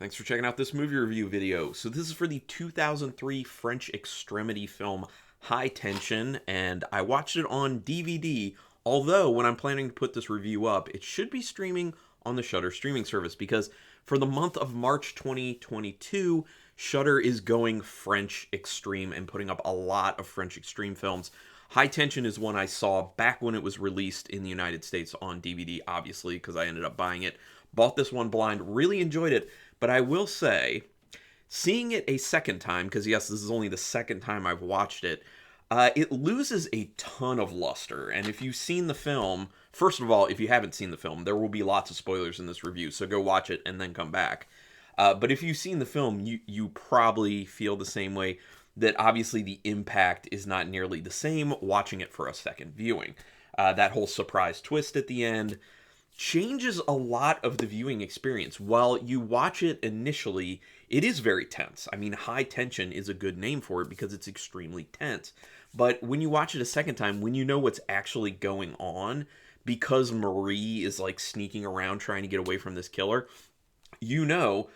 Thanks for checking out this movie review video. So this is for the 2003 French extremity film High Tension, and I watched it on DVD, although when I'm planning to put this review up, it should be streaming on the Shudder streaming service, because for the month of March 2022, Shudder is going French extreme and putting up a lot of French extreme films. High Tension is one I saw back when it was released in the United States on DVD, obviously, because I ended up buying it. Bought this one blind, really enjoyed it, but I will say, seeing it a second time, because yes, this is only the second time I've watched it, it loses a ton of luster. And if you've seen the film, first of all, if you haven't seen the film, there will be lots of spoilers in this review, so go watch it and then come back. But if you've seen the film, you probably feel the same way, that obviously the impact is not nearly the same watching it for a second viewing. That whole surprise twist at the end changes a lot of the viewing experience. While you watch it initially, it is very tense. I mean, High Tension is a good name for it because it's extremely tense. But when you watch it a second time, when you know what's actually going on, because Marie is like sneaking around trying to get away from this killer, you know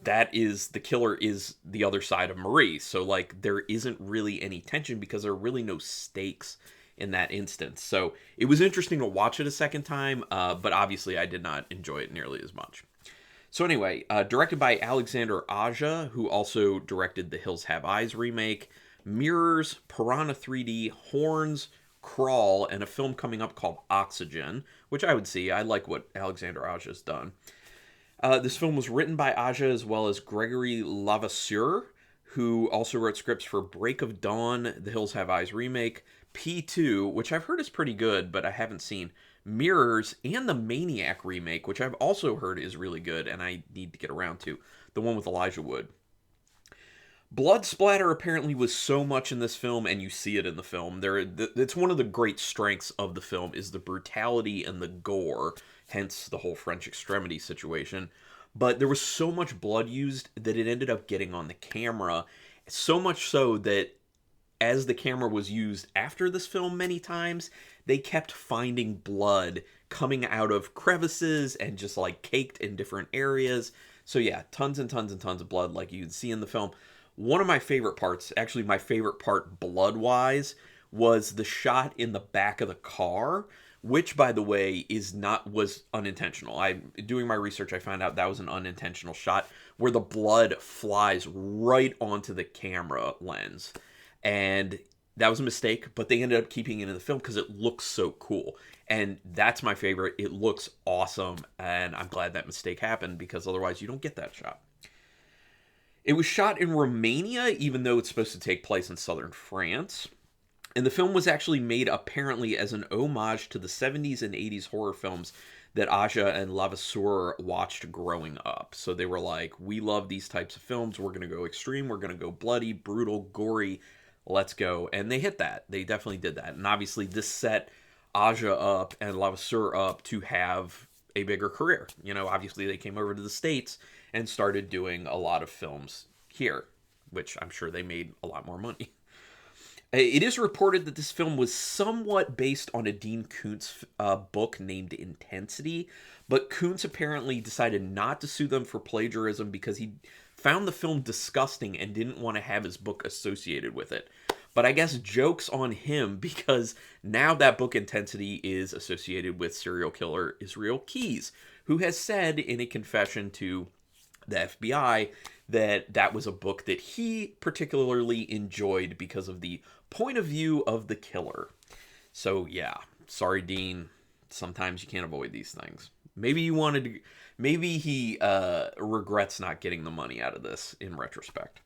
that is the killer is the other side of Marie. So like there isn't really any tension because there are really no stakes in that instance. So it was interesting to watch it a second time, but obviously I did not enjoy it nearly as much. So anyway, directed by Alexandre Aja, who also directed the Hills Have Eyes remake, Mirrors, Piranha 3D, Horns, Crawl, and a film coming up called Oxygen, which I would see. I like what Alexandre Aja's done. This film was written by Aja as well as Gregory Lavasseur, who also wrote scripts for Break of Dawn, the Hills Have Eyes remake, P2, which I've heard is pretty good, but I haven't seen, Mirrors, and the Maniac remake, which I've also heard is really good, and I need to get around to, the one with Elijah Wood. Blood splatter apparently was so much in this film, and you see it in the film. It's one of the great strengths of the film, is the brutality and the gore, hence the whole French extremity situation. But there was so much blood used that it ended up getting on the camera, so much so that as the camera was used after this film many times, they kept finding blood coming out of crevices and just like caked in different areas. So yeah, tons and tons and tons of blood like you can see in the film. One of my favorite parts, actually my favorite part blood-wise, was the shot in the back of the car, which, by the way, was unintentional. Doing my research, I found out that was an unintentional shot where the blood flies right onto the camera lens. And that was a mistake, but they ended up keeping it in the film because it looks so cool. And that's my favorite. It looks awesome, and I'm glad that mistake happened because otherwise you don't get that shot. It was shot in Romania, even though it's supposed to take place in southern France. And the film was actually made apparently as an homage to the 70s and 80s horror films that Aja and Lavasseur watched growing up. So they were like, we love these types of films. We're going to go extreme. We're going to go bloody, brutal, gory. Let's go. And they hit that. They definitely did that. And obviously this set Aja up and Lavasseur up to have a bigger career. You know, obviously they came over to the States and started doing a lot of films here, which I'm sure they made a lot more money. It is reported that this film was somewhat based on a Dean Koontz book named Intensity, but Koontz apparently decided not to sue them for plagiarism because he found the film disgusting and didn't want to have his book associated with it. But I guess joke's on him, because now that book Intensity is associated with serial killer Israel Keyes, who has said in a confession to the FBI that that was a book that he particularly enjoyed because of the point of view of the killer. So yeah, sorry Dean, sometimes you can't avoid these things. Maybe he regrets not getting the money out of this in retrospect.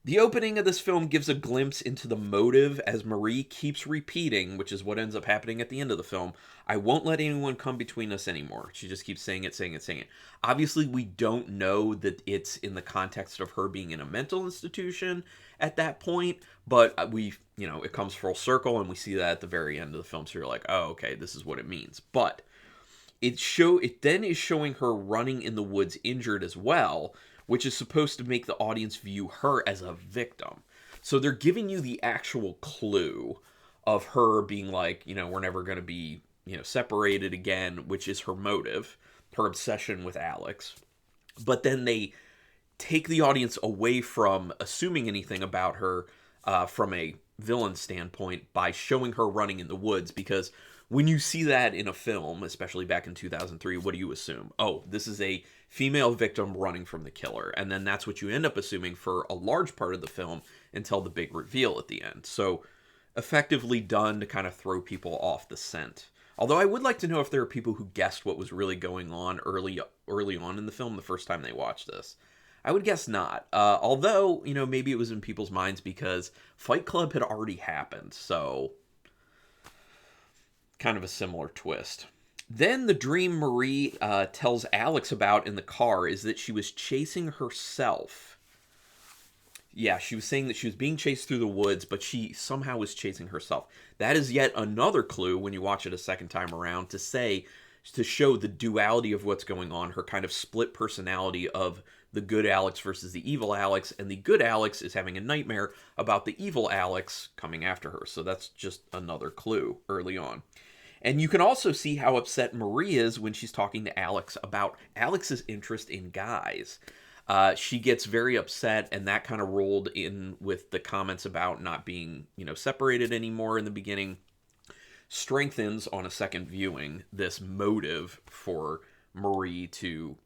The opening of this film gives a glimpse into the motive as Marie keeps repeating, which is what ends up happening at the end of the film, I won't let anyone come between us anymore. She just keeps saying it, saying it, saying it. Obviously, we don't know that it's in the context of her being in a mental institution at that point, but it comes full circle, and we see that at the very end of the film, so you're like, oh, okay, this is what it means. But it then is showing her running in the woods injured as well, which is supposed to make the audience view her as a victim. So they're giving you the actual clue of her being like, we're never going to be, separated again, which is her motive, her obsession with Alex. but then they take the audience away from assuming anything about her from a villain standpoint by showing her running in the woods, because when you see that in a film, especially back in 2003, what do you assume? Oh, this is a female victim running from the killer. And then that's what you end up assuming for a large part of the film until the big reveal at the end. So effectively done to kind of throw people off the scent. Although I would like to know if there are people who guessed what was really going on early on in the film the first time they watched this. I would guess not. Although, maybe it was in people's minds because Fight Club had already happened. So, kind of a similar twist. Then the dream Marie tells Alex about in the car is that she was chasing herself. Yeah, she was saying that she was being chased through the woods, but she somehow was chasing herself. That is yet another clue when you watch it a second time around to show the duality of what's going on, her kind of split personality of the good Alex versus the evil Alex, and the good Alex is having a nightmare about the evil Alex coming after her. So that's just another clue early on. And you can also see how upset Marie is when she's talking to Alex about Alex's interest in guys. She gets very upset, and that kind of rolled in with the comments about not being, separated anymore in the beginning. Strengthens on a second viewing this motive for Marie to,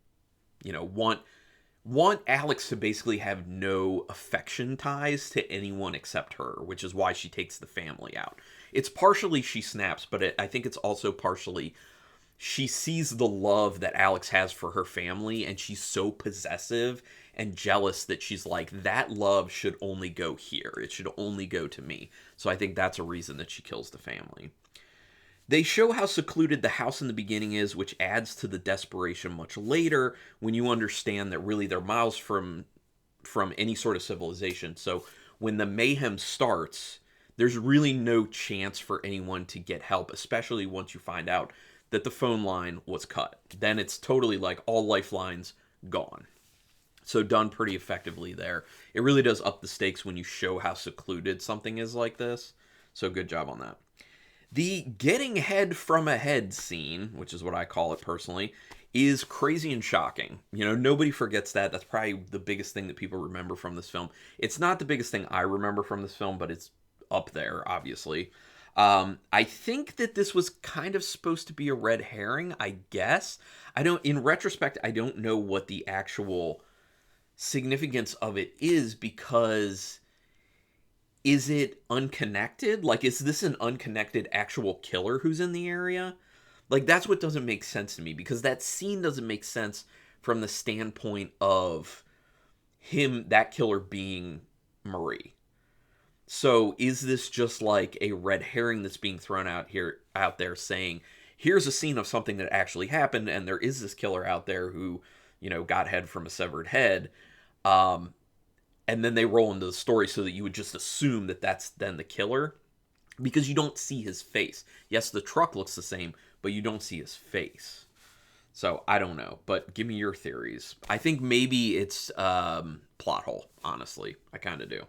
want Alex to basically have no affection ties to anyone except her, which is why she takes the family out. It's partially she snaps, but I think it's also partially she sees the love that Alex has for her family, and she's so possessive and jealous that she's like, that love should only go here. It should only go to me. So I think that's a reason that she kills the family. They show how secluded the house in the beginning is, which adds to the desperation much later when you understand that really they're miles from any sort of civilization. So when the mayhem starts, there's really no chance for anyone to get help, especially once you find out that the phone line was cut. Then it's totally like all lifelines gone. So done pretty effectively there. It really does up the stakes when you show how secluded something is like this. So good job on that. The getting head from a head scene, which is what I call it personally, is crazy and shocking. Nobody forgets that. That's probably the biggest thing that people remember from this film. It's not the biggest thing I remember from this film, but it's up there, obviously. I think that this was kind of supposed to be a red herring, I guess. In retrospect, I don't know what the actual significance of it is, because is it unconnected? Like, is this an unconnected actual killer who's in the area? Like, that's what doesn't make sense to me, because that scene doesn't make sense from the standpoint of that killer being Marie. So is this just like a red herring that's being thrown out there saying, here's a scene of something that actually happened, and there is this killer out there who, got head from a severed head. And then they roll into the story so that you would just assume that that's then the killer, because you don't see his face. Yes, the truck looks the same, but you don't see his face. So I don't know, but give me your theories. I think maybe it's plot hole, honestly. I kind of do.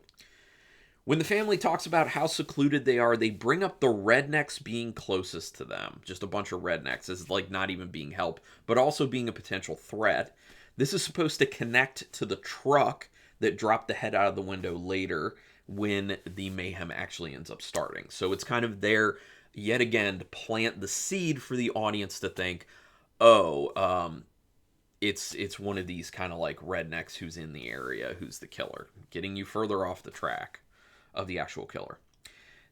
When the family talks about how secluded they are, they bring up the rednecks being closest to them. Just a bunch of rednecks as like not even being help, but also being a potential threat. This is supposed to connect to the truck that dropped the head out of the window later when the mayhem actually ends up starting. So it's kind of there yet again to plant the seed for the audience to think, it's one of these kind of like rednecks who's in the area, who's the killer, getting you further off the track of the actual killer.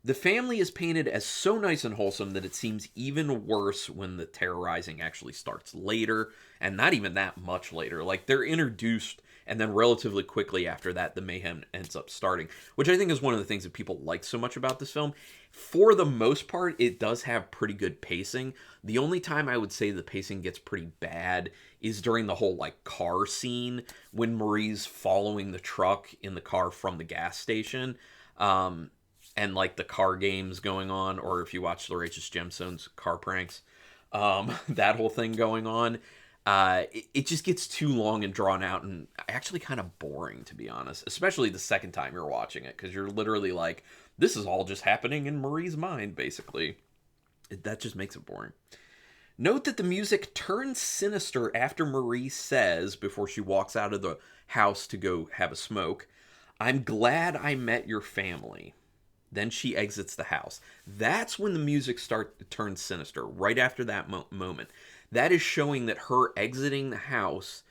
The family is painted as so nice and wholesome that it seems even worse when the terrorizing actually starts later, and not even that much later. Like, they're introduced, and then relatively quickly after that, the mayhem ends up starting, which I think is one of the things that people like so much about this film. For the most part, it does have pretty good pacing. The only time I would say the pacing gets pretty bad is during the whole, like, car scene, when Marie's following the truck in the car from the gas station. And like the car games going on, or if you watch the Righteous Gemstones car pranks, that whole thing going on, it just gets too long and drawn out and actually kind of boring, to be honest, especially the second time you're watching it, because you're literally like, this is all just happening in Marie's mind, basically. That just makes it boring. Note that the music turns sinister after Marie says, before she walks out of the house to go have a smoke, "I'm glad I met your family." Then she exits the house. That's when the music turns sinister, right after that moment. That is showing that her exiting the house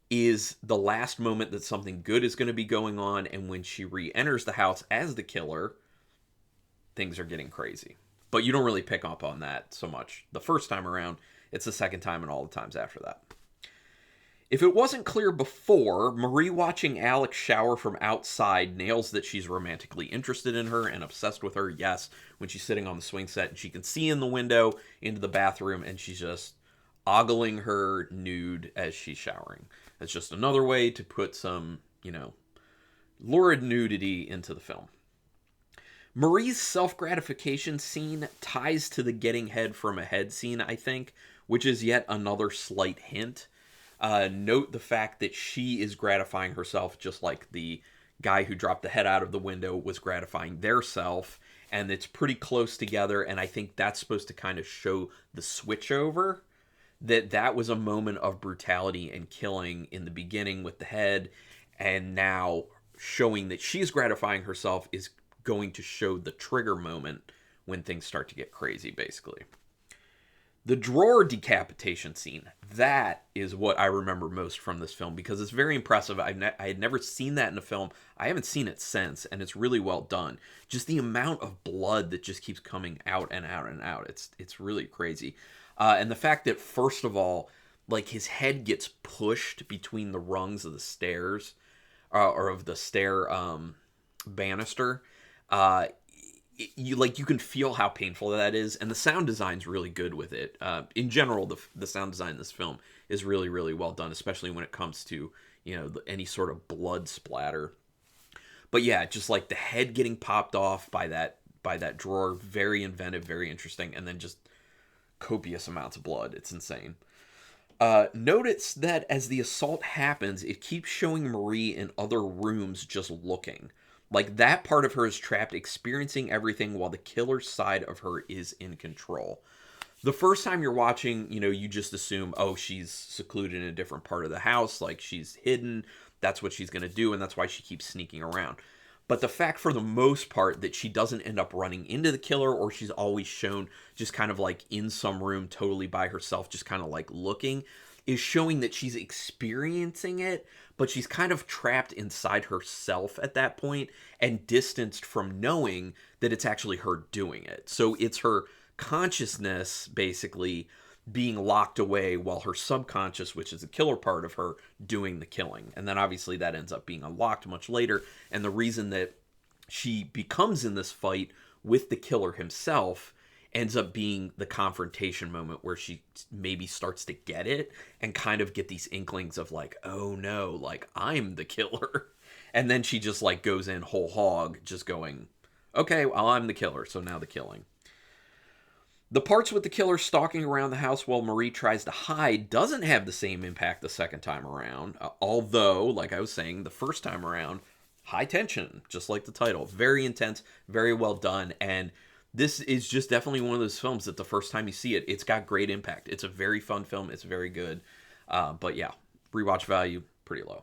is the last moment that something good is going to be going on, and when she re-enters the house as the killer, things are getting crazy. But you don't really pick up on that so much the first time around. It's the second time and all the times after that. If it wasn't clear before, Marie watching Alex shower from outside nails that she's romantically interested in her and obsessed with her. Yes, when she's sitting on the swing set and she can see in the window into the bathroom and she's just ogling her nude as she's showering. That's just another way to put some, lurid nudity into the film. Marie's self-gratification scene ties to the getting head from a head scene, I think, which is yet another slight hint. Note the fact that she is gratifying herself just like the guy who dropped the head out of the window was gratifying their self, and it's pretty close together, and I think that's supposed to kind of show the switch over, that was a moment of brutality and killing in the beginning with the head, and now showing that she's gratifying herself is going to show the trigger moment when things start to get crazy, basically. The drawer decapitation scene, that is what I remember most from this film because it's very impressive. I had never seen that in a film. I haven't seen it since, and it's really well done. Just the amount of blood that just keeps coming out and out and out. It's really crazy. And the fact that, first of all, like his head gets pushed between the rungs of the stairs, or of the stair banister. You can feel how painful that is, and the sound design's really good with it. In general, the sound design in this film is really, really well done, especially when it comes to any sort of blood splatter. But yeah, just like the head getting popped off by that drawer, very inventive, very interesting, and then just copious amounts of blood. It's insane. Notice that as the assault happens, it keeps showing Marie in other rooms just looking. Like, that part of her is trapped, experiencing everything, while the killer's side of her is in control. The first time you're watching, you just assume, oh, she's secluded in a different part of the house, like she's hidden, that's what she's going to do, and that's why she keeps sneaking around. But the fact, for the most part, that she doesn't end up running into the killer, or she's always shown just kind of like in some room totally by herself, just kind of like looking, is showing that she's experiencing it, but she's kind of trapped inside herself at that point and distanced from knowing that it's actually her doing it. So it's her consciousness basically being locked away while her subconscious, which is the killer part of her, doing the killing. And then obviously that ends up being unlocked much later. And the reason that she becomes in this fight with the killer himself ends up being the confrontation moment where she maybe starts to get it and kind of get these inklings of like, oh no, like I'm the killer. And then she just like goes in whole hog, just going, okay, well, I'm the killer, so now the killing. The parts with the killer stalking around the house while Marie tries to hide doesn't have the same impact the second time around. Although, like I was saying, the first time around, high tension, just like the title. Very intense, very well done. And this is just definitely one of those films that the first time you see it, it's got great impact. It's a very fun film. It's very good. But yeah, rewatch value, pretty low.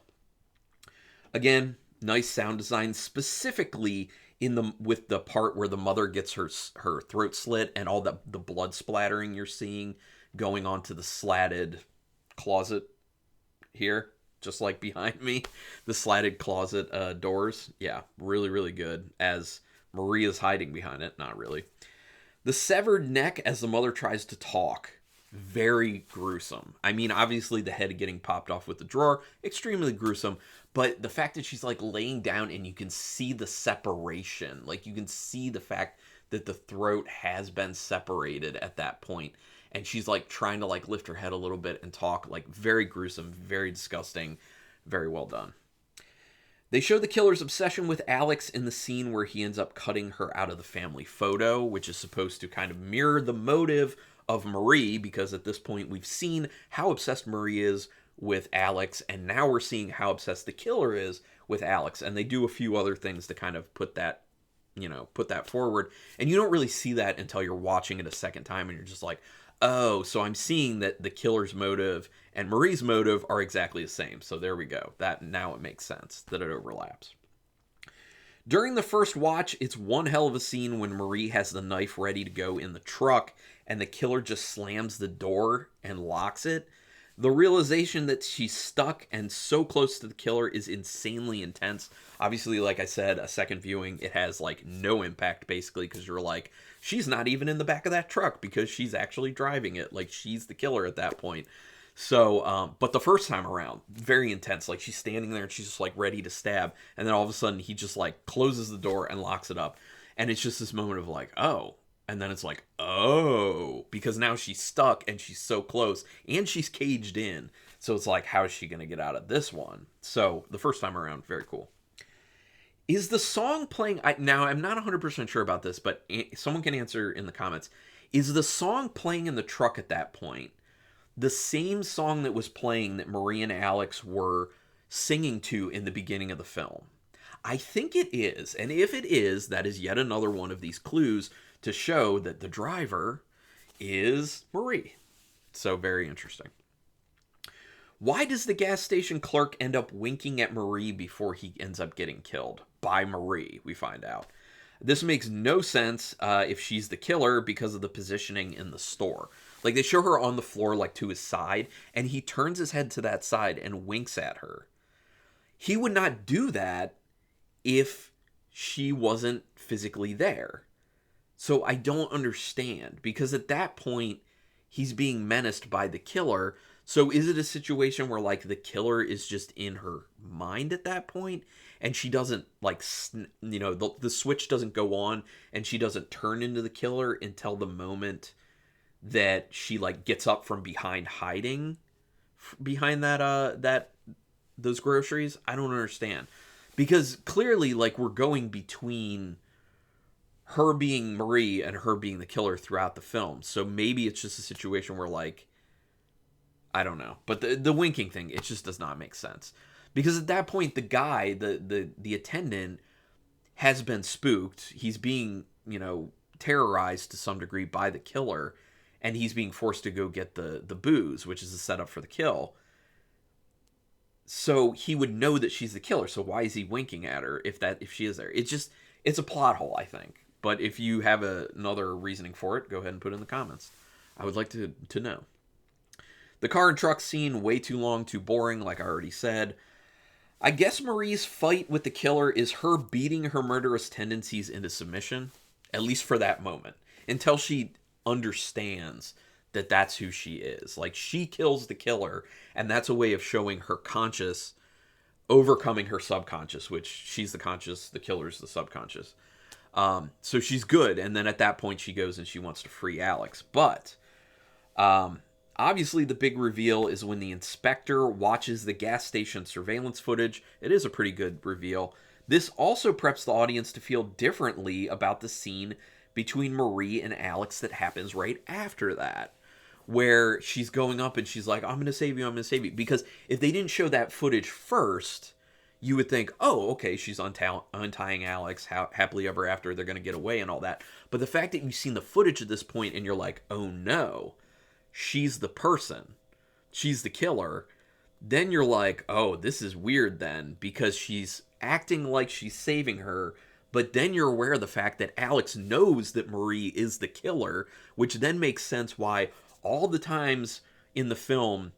Again, nice sound design, specifically with the part where the mother gets her throat slit and all the blood splattering you're seeing going onto the slatted closet here, just like behind me, the slatted closet doors. Yeah, really, really good, as Maria's hiding behind it. Not really. The severed neck as the mother tries to talk. Very gruesome. I mean, obviously the head getting popped off with the drawer, extremely gruesome. But the fact that she's like laying down and you can see the separation, like you can see the fact that the throat has been separated at that point, and she's like trying to like lift her head a little bit and talk, like very gruesome, very disgusting, very well done. They show the killer's obsession with Alex in the scene where he ends up cutting her out of the family photo, which is supposed to kind of mirror the motive of Marie, because at this point we've seen how obsessed Marie is with Alex, and now we're seeing how obsessed the killer is with Alex, and they do a few other things to kind of put that forward, and you don't really see that until you're watching it a second time, and you're just like, Oh, so I'm seeing that the killer's motive and Marie's motive are exactly the same. So there we go. That now it makes sense that it overlaps. During the first watch, it's one hell of a scene when Marie has the knife ready to go in the truck and the killer just slams the door and locks it. The realization that she's stuck and so close to the killer is insanely intense. Obviously, like I said, a second viewing, it has like no impact basically because you're like, she's not even in the back of that truck because she's actually driving it. Like she's the killer at that point. So, but the first time around, very intense. Like she's standing there and she's just like ready to stab. And then all of a sudden he just like closes the door and locks it up. And it's just this moment of like, oh. And then it's like, oh, because now she's stuck and she's so close and she's caged in. So it's like, how is she going to get out of this one? So the first time around, very cool. Is the song playing? Now, I'm not 100% sure about this, but someone can answer in the comments. Is the song playing in the truck at that point the same song that was playing that Marie and Alex were singing to in the beginning of the film? I think it is. And if it is, that is yet another one of these clues to show that the driver is Marie. So very interesting. Why does the gas station clerk end up winking at Marie before he ends up getting killed? By Marie, we find out. This makes no sense if she's the killer because of the positioning in the store. Like they show her on the floor like to his side and he turns his head to that side and winks at her. He would not do that if she wasn't physically there. So I don't understand because at that point he's being menaced by the killer. So is it a situation where like the killer is just in her mind at that point and she doesn't like, the switch doesn't go on and she doesn't turn into the killer until the moment that she like gets up from behind hiding behind those groceries? I don't understand because clearly like we're going between her being Marie and her being the killer throughout the film. So maybe it's just a situation where like, I don't know. But the winking thing, it just does not make sense. Because at that point, the guy, the attendant, has been spooked. He's being, terrorized to some degree by the killer. And he's being forced to go get the booze, which is the setup for the kill. So he would know that she's the killer. So why is he winking at her if she is there? It's a plot hole, I think. But if you have another reasoning for it, go ahead and put it in the comments. I would like to know. The car and truck scene, way too long, too boring, like I already said. I guess Marie's fight with the killer is her beating her murderous tendencies into submission, at least for that moment, until she understands that that's who she is. Like, she kills the killer, and that's a way of showing her conscious overcoming her subconscious, which she's the conscious, the killer's the subconscious. So she's good, and then at that point she goes and she wants to free Alex. But obviously the big reveal is when the inspector watches the gas station surveillance footage. It is a pretty good reveal. This also preps the audience to feel differently about the scene between Marie and Alex that happens right after that, where she's going up and she's like, I'm going to save you, I'm going to save you. Because if they didn't show that footage first, you would think, oh, okay, she's untying Alex, happily ever after, they're going to get away and all that. But the fact that you've seen the footage at this point and you're like, oh no, she's the person, she's the killer, then you're like, oh, this is weird then, because she's acting like she's saving her, but then you're aware of the fact that Alex knows that Marie is the killer, which then makes sense why all the times in the film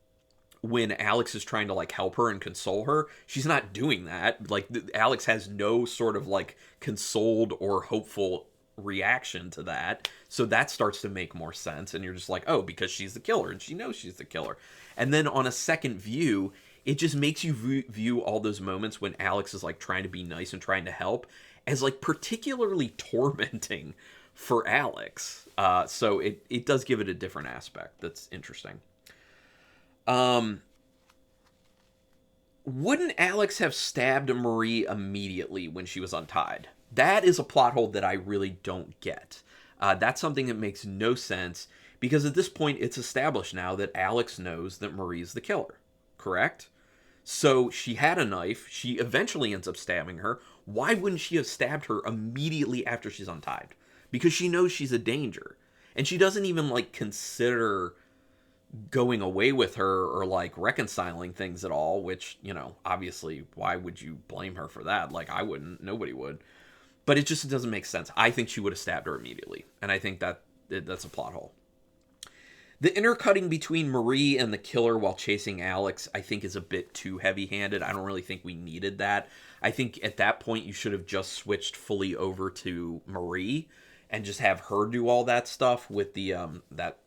when Alex is trying to like help her and console her, she's not doing that. Like, Alex has no sort of like consoled or hopeful reaction to that. So that starts to make more sense, and you're just like, oh, because she's the killer and she knows she's the killer. And then on a second view, it just makes you view all those moments when Alex is like trying to be nice and trying to help as like particularly tormenting for Alex. So it does give it a different aspect that's interesting. Wouldn't Alex have stabbed Marie immediately when she was untied? That is a plot hole that I really don't get. That's something that makes no sense, because at this point it's established now that Alex knows that Marie's the killer, correct? So she had a knife, she eventually ends up stabbing her. Why wouldn't she have stabbed her immediately after she's untied? Because she knows she's a danger. And she doesn't even, like, consider going away with her or, like, reconciling things at all, which, you know, obviously, why would you blame her for that? Like, I wouldn't. Nobody would. But it just doesn't make sense. I think she would have stabbed her immediately. And I think that's a plot hole. The intercutting between Marie and the killer while chasing Alex, I think, is a bit too heavy-handed. I don't really think we needed that. I think at that point you should have just switched fully over to Marie and just have her do all that stuff with the that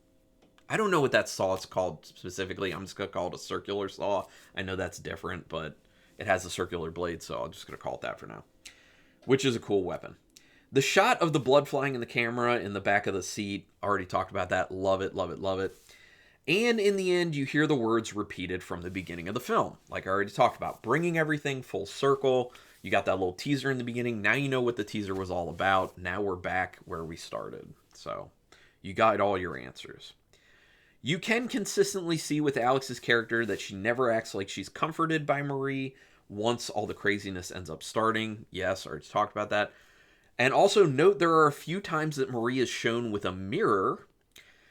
I don't know what that saw is called specifically. I'm just gonna call it a circular saw. I know that's different, but it has a circular blade, so I'm just gonna call it that for now. Which is a cool weapon. The shot of the blood flying in the camera in the back of the seat, already talked about that. Love it, love it, love it. And in the end, you hear the words repeated from the beginning of the film. Like I already talked about, bringing everything full circle. You got that little teaser in the beginning. Now you know what the teaser was all about. Now we're back where we started. So you got all your answers. You can consistently see with Alex's character that she never acts like she's comforted by Marie once all the craziness ends up starting. Yes, I already talked about that. And also note there are a few times that Marie is shown with a mirror.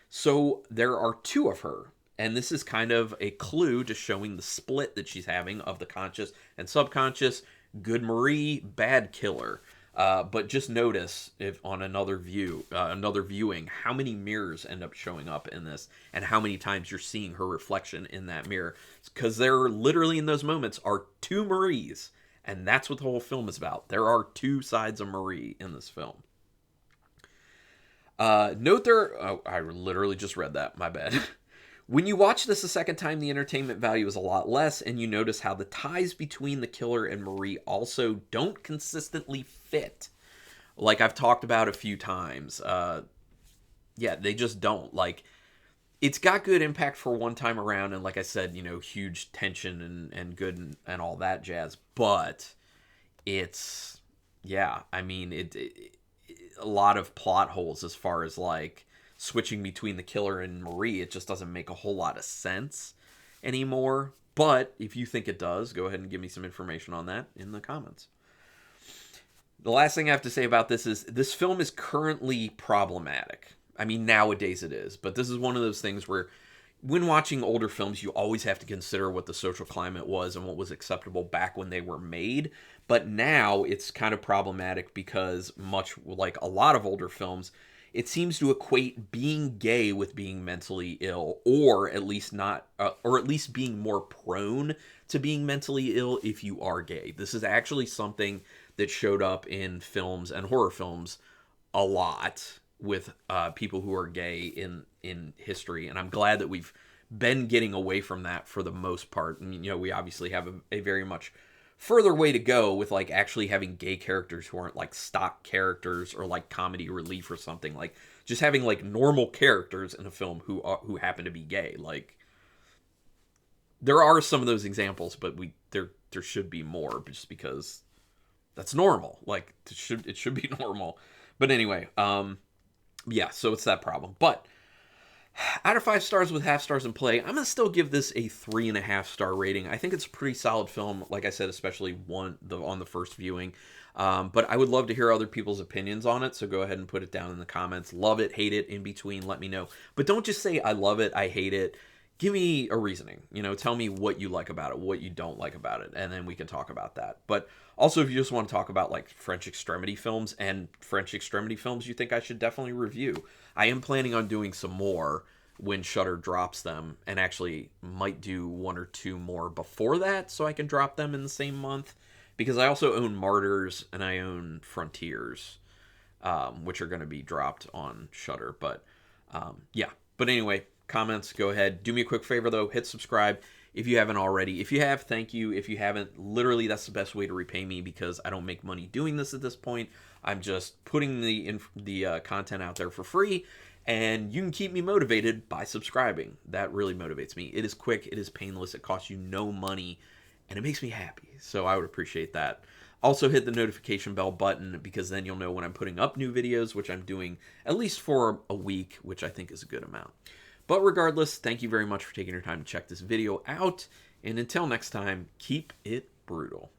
So there are two of her. And this is kind of a clue to showing the split that she's having of the conscious and subconscious. Good Marie, bad killer. But just notice if on another viewing, how many mirrors end up showing up in this and how many times you're seeing her reflection in that mirror. Because there literally in those moments are two Maries. And that's what the whole film is about. There are two sides of Marie in this film. Note there... Oh, I literally just read that. My bad. When you watch this a second time, the entertainment value is a lot less, and you notice how the ties between the killer and Marie also don't consistently fit. Like I've talked about a few times. Yeah, they just don't. Like... It's got good impact for one time around, and like I said, you know, huge tension and good and all that jazz. But it's, yeah, I mean, it a lot of plot holes as far as like switching between the killer and Marie. It just doesn't make a whole lot of sense anymore. But if you think it does, go ahead and give me some information on that in the comments. The last thing I have to say about this is this film is currently problematic. I mean, nowadays it is, but this is one of those things where when watching older films, you always have to consider what the social climate was and what was acceptable back when they were made. But now it's kind of problematic because much like a lot of older films, it seems to equate being gay with being mentally ill, or at least not, or at least being more prone to being mentally ill if you are gay. This is actually something that showed up in films and horror films a lot with people who are gay in history, and I'm glad that we've been getting away from that for the most part. I mean, you know, we obviously have a very much further way to go with like actually having gay characters who aren't like stock characters or like comedy relief or something, like just having like normal characters in a film who happen to be gay. Like there are some of those examples, but there should be more just because that's normal. Like it should be normal. But anyway, yeah, so it's that problem. But out of 5 stars with half stars in play, I'm going to still give this a 3.5 star rating. I think it's a pretty solid film, like I said, especially on the first viewing. But I would love to hear other people's opinions on it, so go ahead and put it down in the comments. Love it, hate it, in between, let me know. But don't just say, I love it, I hate it. Give me a reasoning. You know, tell me what you like about it, what you don't like about it, and then we can talk about that. But also, if you just want to talk about like French extremity films and French extremity films you think I should definitely review, I am planning on doing some more when Shudder drops them, and actually might do 1 or 2 more before that so I can drop them in the same month, because I also own Martyrs and I own Frontiers, which are going to be dropped on Shudder. But yeah, but anyway, comments, go ahead. Do me a quick favor though, hit subscribe if you haven't already. If you have, thank you. If you haven't, literally that's the best way to repay me, because I don't make money doing this at this point. I'm just putting the content out there for free, and you can keep me motivated by subscribing. That really motivates me. It is quick, it is painless, it costs you no money, and it makes me happy. So I would appreciate that. Also hit the notification bell button, because then you'll know when I'm putting up new videos, which I'm doing at least for a week, which I think is a good amount. But regardless, thank you very much for taking your time to check this video out. And until next time, keep it brutal.